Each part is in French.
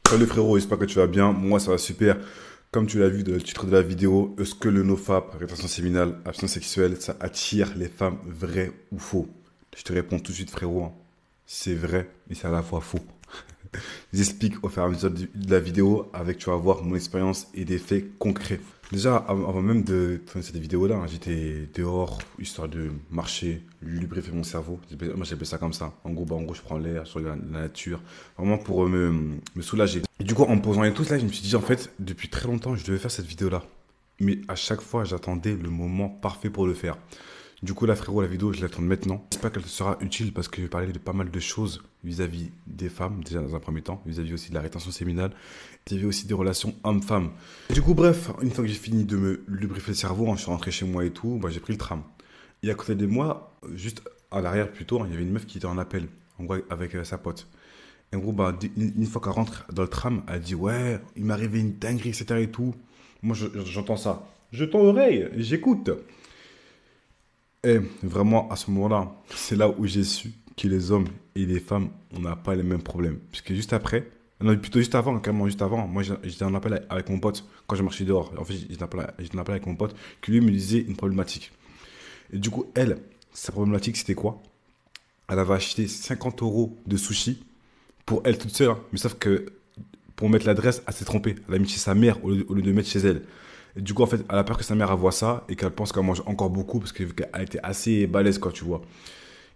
Salut frérot, j'espère que tu vas bien. Moi ça va super. Comme tu l'as vu dans le titre de la vidéo, est-ce que le nofap, rétention séminale, abstinence sexuelle, ça attire les femmes, vrai ou faux? Je te réponds tout de suite frérot, hein. C'est vrai, mais c'est à la fois faux. J'explique au fur et à mesure de la vidéo avec, tu vas voir, mon expérience et des faits concrets. Déjà, avant même de tourner cette vidéo-là, hein, j'étais dehors, histoire de marcher, lubrifier mon cerveau. Moi, j'appelle ça comme ça. En gros, je prends l'air, je regarde la nature, vraiment pour me soulager. Et du coup, en me posant et tout ça, je me suis dit, en fait, depuis très longtemps, je devais faire cette vidéo-là. Mais à chaque fois, j'attendais le moment parfait pour le faire. Du coup, là, frérot, la vidéo, je la tourne maintenant. J'espère qu'elle te sera utile parce que je vais parler de pas mal de choses vis-à-vis des femmes, déjà dans un premier temps, vis-à-vis aussi de la rétention séminale, vis-à-vis aussi des relations hommes-femmes. Du coup, bref, une fois que j'ai fini de me lubrifier le cerveau, hein, je suis rentré chez moi et tout, bah, j'ai pris le tram. Et à côté de moi, juste à l'arrière plutôt, hein, il y avait une meuf qui était en appel, en gros, avec sa pote. Et en gros, bah, une fois qu'elle rentre dans le tram, elle dit, ouais, il m'est arrivé une dinguerie, etc. et tout. Moi, j'entends ça. Je tends l'oreille, j'écoute. Et vraiment, à ce moment-là, c'est là où j'ai su que les hommes et les femmes, on n'a pas les mêmes problèmes. Puisque juste après, non, plutôt juste avant, carrément juste avant, moi j'étais en appel avec mon pote quand je marchais dehors. En fait, j'étais en appel avec mon pote qui lui me disait une problématique. Et du coup, elle, sa problématique, c'était quoi? Elle avait acheté 50 euros de sushi pour elle toute seule, hein. Mais sauf que pour mettre l'adresse, elle s'est trompée. Elle a mis chez sa mère au lieu de mettre chez elle. Et du coup, en fait, elle a peur que sa mère elle voit ça et qu'elle pense qu'elle mange encore beaucoup parce qu'elle était assez balèze, quoi, tu vois.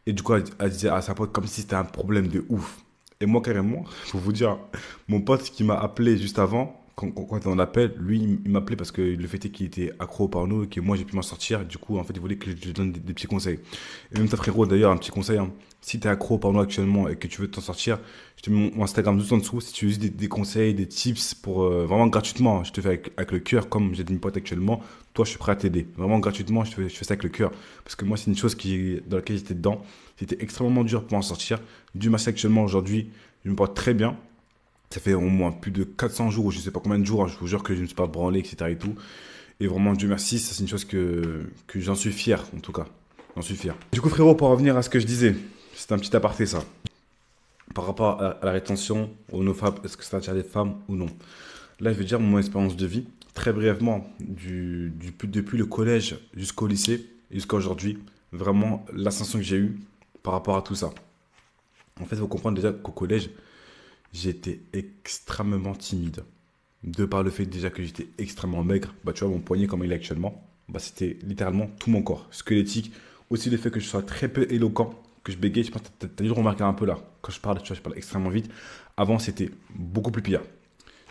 Et du coup, elle disait à sa pote comme si c'était un problème de ouf. Et moi, carrément, pour vous dire, mon pote qui m'a appelé juste avant, quand on l'appelle, lui, il m'appelait parce que le fait est qu'il était accro au porno et que moi, j'ai pu m'en sortir. Du coup, en fait, il voulait que je lui donne des petits conseils. Et même ta frérot, d'ailleurs, un petit conseil, hein. Si t'es accro au porno actuellement et que tu veux t'en sortir, je te mets mon Instagram juste en dessous. Si tu veux juste des conseils, des tips pour vraiment gratuitement, hein. Je te fais avec le cœur, comme j'ai des potes actuellement. Toi, je suis prêt à t'aider. Vraiment gratuitement, je fais ça avec le cœur. Parce que moi, c'est une chose dans laquelle j'étais dedans. C'était extrêmement dur pour en sortir. Dieu merci actuellement aujourd'hui, je me porte très bien. Ça fait au moins plus de 400 jours, ou je sais pas combien de jours, hein, je vous jure que je ne me suis pas branlé, etc. et tout. Et vraiment, Dieu merci, ça c'est une chose que j'en suis fier, en tout cas. J'en suis fier. Du coup, frérot, pour revenir à ce que je disais, c'est un petit aparté ça. Par rapport à la rétention, au nofap, est-ce que ça attire les femmes ou non? Là, je vais dire mon expérience de vie, très brièvement, depuis le collège jusqu'au lycée et jusqu'à aujourd'hui. Vraiment, l'ascension que j'ai eue par rapport à tout ça. En fait, il faut comprendre déjà qu'au collège, j'étais extrêmement timide. De par le fait déjà que j'étais extrêmement maigre, bah tu vois mon poignet comme il est actuellement, bah c'était littéralement tout mon corps, squelettique. Aussi le fait que je sois très peu éloquent, que je bégaye, je pense que t'as dû le remarquer un peu là. Quand je parle, tu vois, je parle extrêmement vite. Avant, c'était beaucoup plus pire.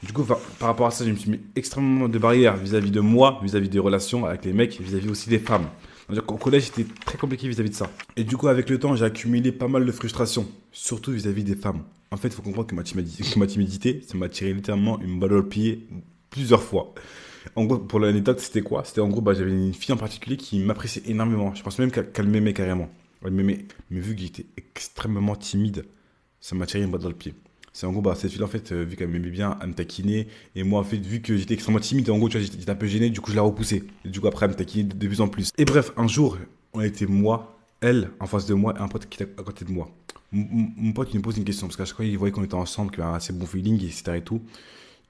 Du coup, par rapport à ça, je me suis mis extrêmement de barrières vis-à-vis de moi, vis-à-vis des relations avec les mecs, vis-à-vis aussi des femmes. C'est-à-dire qu'au collège, c'était très compliqué vis-à-vis de ça. Et du coup, avec le temps, j'ai accumulé pas mal de frustration, surtout vis-à-vis des femmes. En fait, il faut comprendre que ma timidité, ça m'a tiré littéralement une balle au pied plusieurs fois. En gros, pour l'anecdote, c'était quoi? C'était en gros, bah, j'avais une fille en particulier qui m'appréciait énormément. Je pense même qu'elle m'aimait carrément. Elle m'aimait. Mais vu que j'étais extrêmement timide, ça m'a tiré une balle dans le pied. C'est en gros, bah, cette fille, en fait, vu qu'elle m'aimait bien, elle me taquinait. Et moi, en fait, vu que j'étais extrêmement timide, en gros, tu vois, j'étais un peu gêné, du coup, je la repoussais. Et du coup, après, elle me taquinait de plus en plus. Et bref, un jour, on était moi, elle, en face de moi, et un pote qui était à côté de moi. Mon pote, il me pose une question, parce qu'à chaque fois, il voyait qu'on était ensemble, qu'il y avait un assez bon feeling, etc. et tout.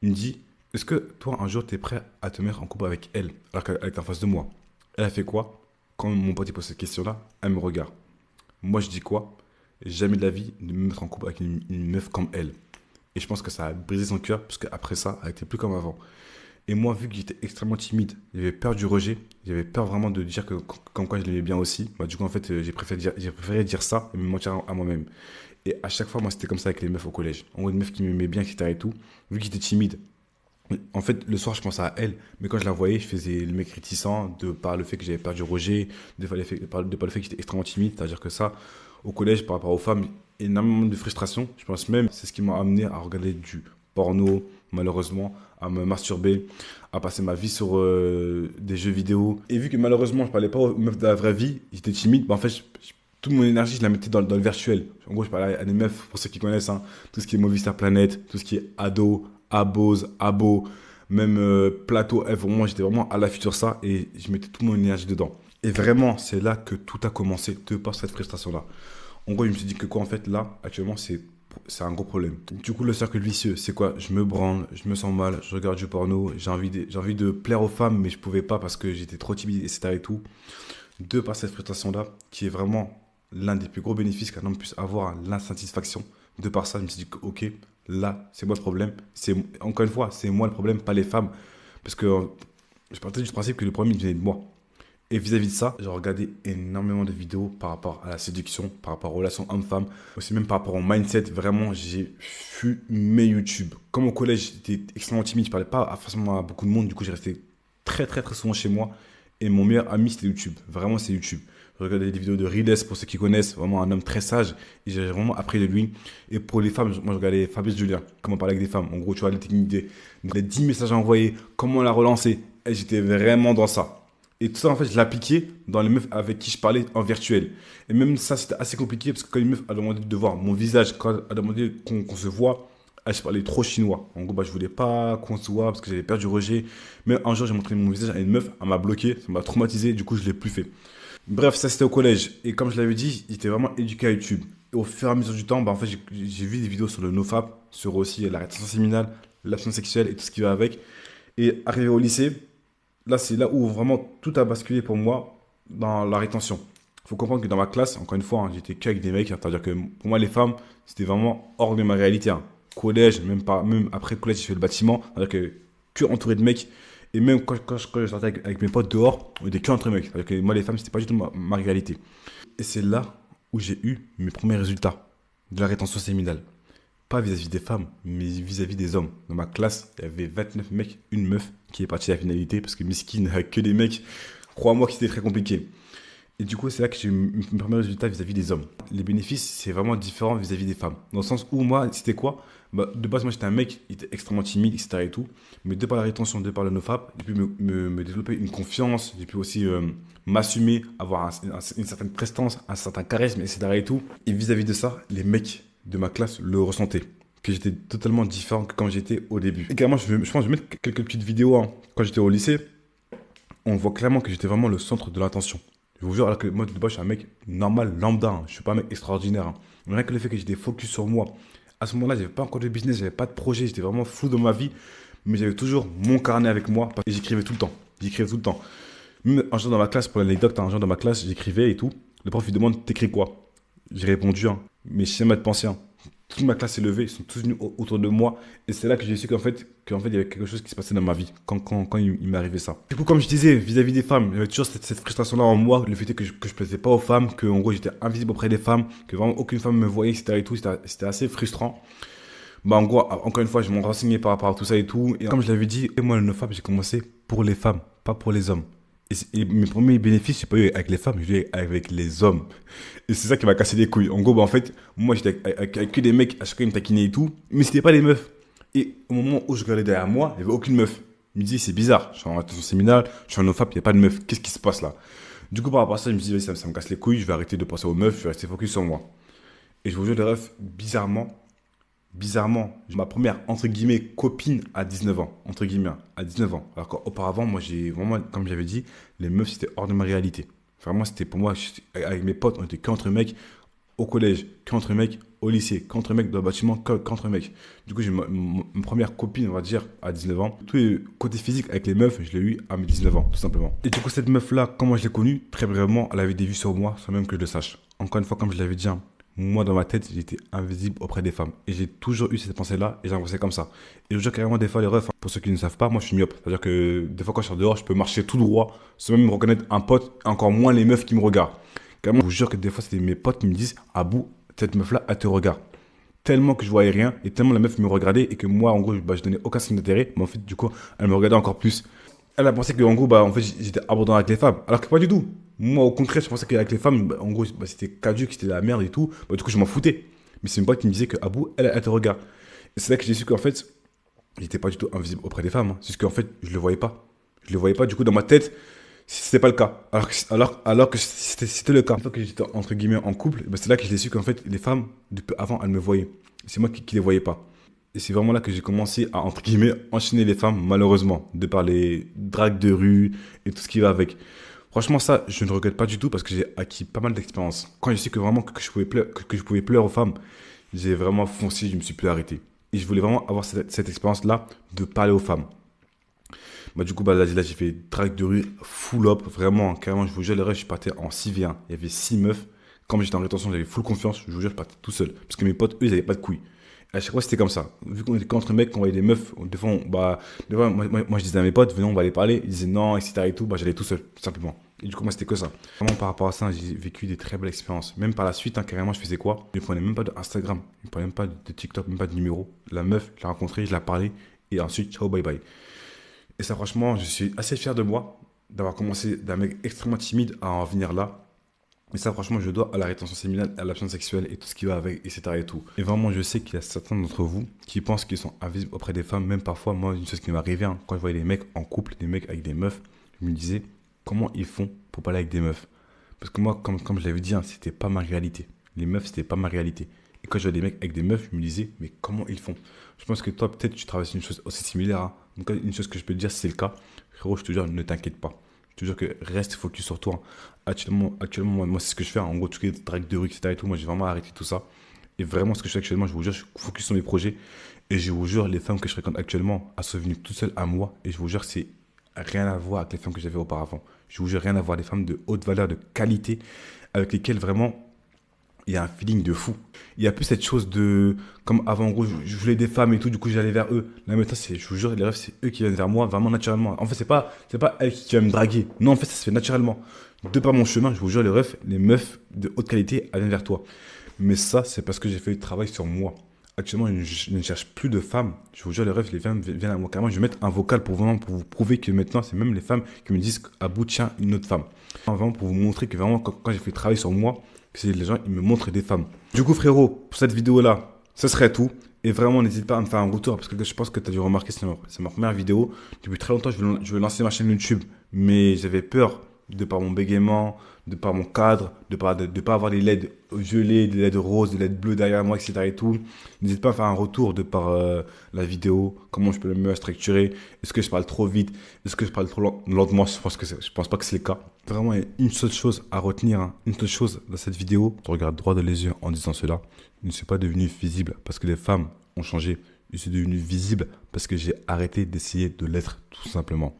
Il me dit, est-ce que toi, un jour, t'es prêt à te mettre en couple avec elle, alors qu'elle est en face de moi? Elle a fait quoi? Quand mon pote, il pose cette question-là, elle me regarde. Moi, je dis quoi? Jamais de la vie de me mettre en couple avec une meuf comme elle. Et je pense que ça a brisé son cœur, parce qu'après ça, elle était plus comme avant. Et moi, vu que j'étais extrêmement timide, j'avais peur du rejet, j'avais peur vraiment de dire que comme quoi je l'aimais bien aussi. Bah, du coup, en fait, j'ai préféré dire ça et me mentir à moi-même. Et à chaque fois, moi, c'était comme ça avec les meufs au collège. En gros, une meuf qui m'aimait bien, etc. et tout. Vu que j'étais timide, en fait, le soir, je pensais à elle, mais quand je la voyais, je faisais le mec réticent de par le fait que j'avais peur du rejet, de par le fait que j'étais extrêmement timide. C'est-à-dire que ça, au collège, par rapport aux femmes, énormément de frustration. Je pense même, c'est ce qui m'a amené à regarder du porno, malheureusement, à me masturber, à passer ma vie sur des jeux vidéo. Et vu que malheureusement, je parlais pas aux meufs de la vraie vie, j'étais timide, bah, en fait, toute mon énergie, je la mettais dans le virtuel. En gros, je parlais à des meufs, pour ceux qui connaissent, hein, tout ce qui est Movistar Planet, tout ce qui est ado, abose, abo, même plateau F. Moi, j'étais vraiment à l'affût sur ça et je mettais toute mon énergie dedans. Et vraiment, c'est là que tout a commencé, de par cette frustration-là. En gros, je me suis dit que quoi, en fait, là, actuellement, c'est c'est un gros problème. Du coup, le cercle vicieux, c'est quoi? Je me branle, je me sens mal, je regarde du porno, j'ai envie de plaire aux femmes, mais je pouvais pas parce que j'étais trop timide, etc. et tout. De par cette frustration-là, qui est vraiment l'un des plus gros bénéfices qu'un homme puisse avoir, l'insatisfaction. De par ça, je me suis dit, que, ok, là, c'est moi le problème. Encore une fois, c'est moi le problème, pas les femmes. Parce que je partais du principe que le problème, il venait de moi. Et vis-à-vis de ça, j'ai regardé énormément de vidéos par rapport à la séduction, par rapport aux relations hommes-femmes, aussi même par rapport au mindset. Vraiment, j'ai fumé YouTube. Comme au collège, j'étais extrêmement timide, je parlais pas forcément à beaucoup de monde, du coup, j'ai resté très très très souvent chez moi. Et mon meilleur ami, c'était YouTube. Vraiment, c'est YouTube. Je regardais des vidéos de Rides, pour ceux qui connaissent, vraiment un homme très sage. Et j'ai vraiment appris de lui. Et pour les femmes, moi, je regardais Fabrice Julien, comment parler avec des femmes. En gros, tu vois, les techniques les 10 messages à envoyer, comment la relancer. Et j'étais vraiment dans ça. Et tout ça, en fait, je l'appliquais dans les meufs avec qui je parlais en virtuel. Et même ça, c'était assez compliqué parce que quand une meuf a demandé de voir mon visage, quand elle a demandé qu'on se voit, je parlais trop chinois. En gros, bah, je voulais pas qu'on se voit parce que j'avais peur du rejet. Mais un jour, j'ai montré mon visage à une meuf, elle m'a bloqué, ça m'a traumatisé, du coup, je l'ai plus fait. Bref, ça c'était au collège. Et comme je l'avais dit, j'étais vraiment éduqué à YouTube. Et au fur et à mesure du temps, bah, en fait, j'ai vu des vidéos sur le NoFap, sur aussi la rétention séminale, l'abstinence sexuelle et tout ce qui va avec. Et arrivé au lycée, là, c'est là où vraiment tout a basculé pour moi dans la rétention. Il faut comprendre que dans ma classe, encore une fois, hein, j'étais qu'avec des mecs. C'est-à-dire que pour moi, les femmes, c'était vraiment hors de ma réalité. Hein. Collège, même après le collège, j'ai fait le bâtiment. C'est-à-dire que entouré de mecs. Et même quand je sortais avec mes potes dehors, on était que entre mecs. C'est-à-dire que moi, les femmes, c'était pas du tout ma réalité. Et c'est là où j'ai eu mes premiers résultats de la rétention séminale. Pas vis-à-vis des femmes, mais vis-à-vis des hommes. Dans ma classe, il y avait 29 mecs, une meuf qui est partie à la finalité parce que Miskin n'a que des mecs. Crois-moi que c'était très compliqué. Et du coup, c'est là que j'ai eu mes premiers résultats vis-à-vis des hommes. Les bénéfices, c'est vraiment différent vis-à-vis des femmes. Dans le sens où moi, c'était quoi? Bah, de base, moi, j'étais un mec, il était extrêmement timide, etc. et tout. Mais de par la rétention, de par le nofap, j'ai pu me développer une confiance. J'ai pu aussi m'assumer, avoir une certaine prestance, un certain charisme, etc. et tout. Et vis-à-vis de ça, les mecs de ma classe le ressentaient. Que j'étais totalement différent que quand j'étais au début. Également, je pense que je vais mettre quelques petites vidéos. Hein. Quand j'étais au lycée, on voit clairement que j'étais vraiment le centre de l'attention. Je vous jure, alors que moi, de base, je suis un mec normal, lambda. Hein. Je suis pas un mec extraordinaire. Hein. Mais rien que le fait que j'étais focus sur moi. À ce moment-là, j'avais pas encore de business, j'avais pas de projet, j'étais vraiment flou dans ma vie. Mais j'avais toujours mon carnet avec moi et j'écrivais tout le temps. J'écrivais tout le temps. Même un jour dans ma classe, pour l'anecdote, un jour dans ma classe, j'écrivais et tout. Le prof lui demande, t'écris quoi? J'ai répondu, hein, mes schémas de pensée. Hein. Toute ma classe s'est levée, ils sont tous venus autour de moi. Et c'est là que j'ai su il y avait quelque chose qui se passait dans ma vie quand il m'est arrivé ça. Du coup, comme je disais, vis-à-vis des femmes, j'avais toujours cette frustration-là en moi, le fait que je plaisais pas aux femmes, que en gros j'étais invisible auprès des femmes, que vraiment aucune femme me voyait, etc. et tout. C'était assez frustrant. Bah, en gros, encore une fois, je m'en renseignais par rapport à tout ça et tout. Et comme je l'avais dit, moi, le NoFap, j'ai commencé pour les femmes, pas pour les hommes. Et mes premiers bénéfices, je n'ai pas eu avec les femmes, je l'ai eu avec les hommes. Et c'est ça qui m'a cassé les couilles. En gros, bah, en fait, moi, j'étais avec que des mecs, à chacun ils me taquinaient et tout, mais c'était pas des meufs. Et au moment où je regardais derrière moi, il n'y avait aucune meuf. Je me disais, c'est bizarre, je suis en attention séminale, je suis en NoFap, il n'y a pas de meuf. Qu'est-ce qui se passe là? Du coup, par rapport à ça, je me dis, vas-y, ça me casse les couilles, je vais arrêter de penser aux meufs, je vais rester focus sur moi. Et je vous jure, les refs, bizarrement, j'ai ma première, entre guillemets, copine à 19 ans. Entre guillemets, à 19 ans. Alors qu'auparavant, moi, j'ai vraiment, comme j'avais dit, les meufs, c'était hors de ma réalité. Vraiment, c'était pour moi, avec mes potes, on était qu'entre mecs au collège, qu'entre mecs au lycée, qu'entre mecs dans le bâtiment, qu'entre mecs. Du coup, j'ai ma première copine, on va dire, à 19 ans. Tous les côtés physiques avec les meufs, je l'ai eu à mes 19 ans, tout simplement. Et du coup, cette meuf-là, comment je l'ai connue? Très brièvement, elle avait des vues sur moi, sans même que je le sache. Encore une fois, comme je l'avais dit, hein, moi, dans ma tête, j'étais invisible auprès des femmes. Et j'ai toujours eu cette pensée-là et j'ai avancé comme ça. Et je veux dire carrément des fois, les refs, hein, pour ceux qui ne savent pas, moi, je suis myope. C'est-à-dire que des fois, quand je sors dehors, je peux marcher tout droit, sans même me reconnaître un pote, et encore moins les meufs qui me regardent. Carrément, je vous jure que des fois, c'était mes potes qui me disent, Abou, cette meuf-là, elle te regarde. Tellement que je voyais rien et tellement la meuf me regardait et que moi, en gros, bah, je donnais aucun signe d'intérêt. Mais en fait, du coup, elle me regardait encore plus. Elle a pensé que, en gros, bah, en fait, j'étais abandonné avec les femmes. Alors que pas du tout. Moi, au contraire, je pensais qu'avec les femmes, bah, en gros, bah, c'était caduc, c'était de la merde et tout. Bah, du coup, je m'en foutais. Mais c'est une pote qui me disait que Abou, elle te regarde. Et c'est là que j'ai su qu'en fait, j'étais pas du tout invisible auprès des femmes. Hein. C'est juste qu'en fait, je le voyais pas. Je le voyais pas. Du coup, dans ma tête, c'était pas le cas. Alors que c'était le cas. Une fois que j'étais, entre guillemets, en couple, bah, c'est là que j'ai su qu'en fait, les femmes, depuis avant, elles me voyaient. C'est moi qui les voyais pas. Et c'est vraiment là que j'ai commencé à, entre guillemets, enchaîner les femmes, malheureusement, de par les dragues de rue et tout ce qui va avec. Franchement, ça, je ne regrette pas du tout parce que j'ai acquis pas mal d'expérience. Quand je sais que vraiment que je pouvais plaire aux femmes, j'ai vraiment foncé, je me suis plus arrêté. Et je voulais vraiment avoir cette expérience-là de parler aux femmes. Bah, du coup, bah, là j'ai fait track de rue full up, vraiment, carrément, je vous jure, les rêves, je partais en 6v1. Il y avait 6 meufs. Comme j'étais en rétention, j'avais full confiance, je vous jure, je partais tout seul. Parce que mes potes, eux, ils avaient pas de couilles. Et à chaque fois, c'était comme ça. Vu qu'on était qu'entre mecs, qu'on voyait des meufs, des fois, moi, je disais à mes potes, venez, on va aller parler. Ils disaient non, etc. et tout, bah, j'allais tout seul, tout simplement. Et du coup, moi, c'était que ça. Vraiment, par rapport à ça, j'ai vécu des très belles expériences. Même par la suite, hein, carrément, je faisais quoi? Je ne prenais même pas de Instagram, je ne prenais même pas de TikTok, même pas de numéro. La meuf, je l'ai rencontrée, je l'ai parlé, et ensuite, ciao, bye bye. Et ça, franchement, je suis assez fier de moi d'avoir commencé d'un mec extrêmement timide à en venir là. Et ça, franchement, je dois à la rétention séminale, à l'absence sexuelle et tout ce qui va avec, etc. et tout. Et vraiment, je sais qu'il y a certains d'entre vous qui pensent qu'ils sont invisibles auprès des femmes. Même parfois, moi, une chose qui m'est arrivée, hein, quand je voyais des mecs en couple, des mecs avec des meufs, je me disais, comment ils font pour parler avec des meufs? Parce que moi, comme je l'avais dit, hein, c'était pas ma réalité. Les meufs, c'était pas ma réalité. Et quand je voyais des mecs avec des meufs, je me disais, mais comment ils font? Je pense que toi, peut-être, tu traverses une chose aussi similaire. Hein. Donc, une chose que je peux te dire, c'est le cas. Frérot, je te jure, ne t'inquiète pas. Je te jure que reste focus sur toi. Actuellement moi c'est ce que je fais. En gros, tout ce qui est track de rue, etc. Et tout, moi, j'ai vraiment arrêté tout ça. Et vraiment, ce que je fais actuellement, je vous jure, je focus sur mes projets. Et je vous jure, les femmes que je fréquente actuellement, elles sont venues toutes seules à moi. Et je vous jure, c'est rien à voir avec les femmes que j'avais auparavant. Je vous jure, rien à voir. Des femmes de haute valeur, de qualité, avec lesquelles vraiment il y a un feeling de fou. Il y a plus cette chose de, comme avant, en gros, je voulais des femmes et tout, du coup j'allais vers eux. Là maintenant, je vous jure, les rêves, c'est eux qui viennent vers moi, vraiment naturellement. En fait, c'est pas elle qui va me draguer. Non, en fait, ça se fait naturellement. De par mon chemin, je vous jure, les rêves, les meufs de haute qualité, elles viennent vers toi. Mais ça, c'est parce que j'ai fait du travail sur moi. Actuellement, je ne cherche plus de femmes. Je vous jure, les rêves, les femmes viennent à moi. Carrément, je vais mettre un vocal pour vraiment pour vous prouver que maintenant, c'est même les femmes qui me disent à bout, tiens, une autre femme. Vraiment pour vous montrer que vraiment, quand j'ai fait le travail sur moi, que les gens, ils me montrent des femmes. Du coup, frérot, pour cette vidéo-là, ce serait tout. Et vraiment, n'hésite pas à me faire un retour parce que je pense que tu as dû remarquer, c'est ma première vidéo. Depuis très longtemps, je veux lancer ma chaîne YouTube, mais j'avais peur de par mon bégaiement, de par mon cadre, de pas avoir les LED violets, des LED roses, des LED bleus derrière moi, etc. et tout. N'hésite pas à faire un retour de par la vidéo, comment je peux le mieux structurer. Est-ce que je parle trop vite? Est-ce que je parle trop lentement? Je pense pas que c'est le cas. Vraiment, il y a une seule chose à retenir, hein. Une seule chose dans cette vidéo. Je regarde droit dans les yeux en disant cela. Je ne suis pas devenu visible parce que les femmes ont changé. Je suis devenu visible parce que j'ai arrêté d'essayer de l'être tout simplement.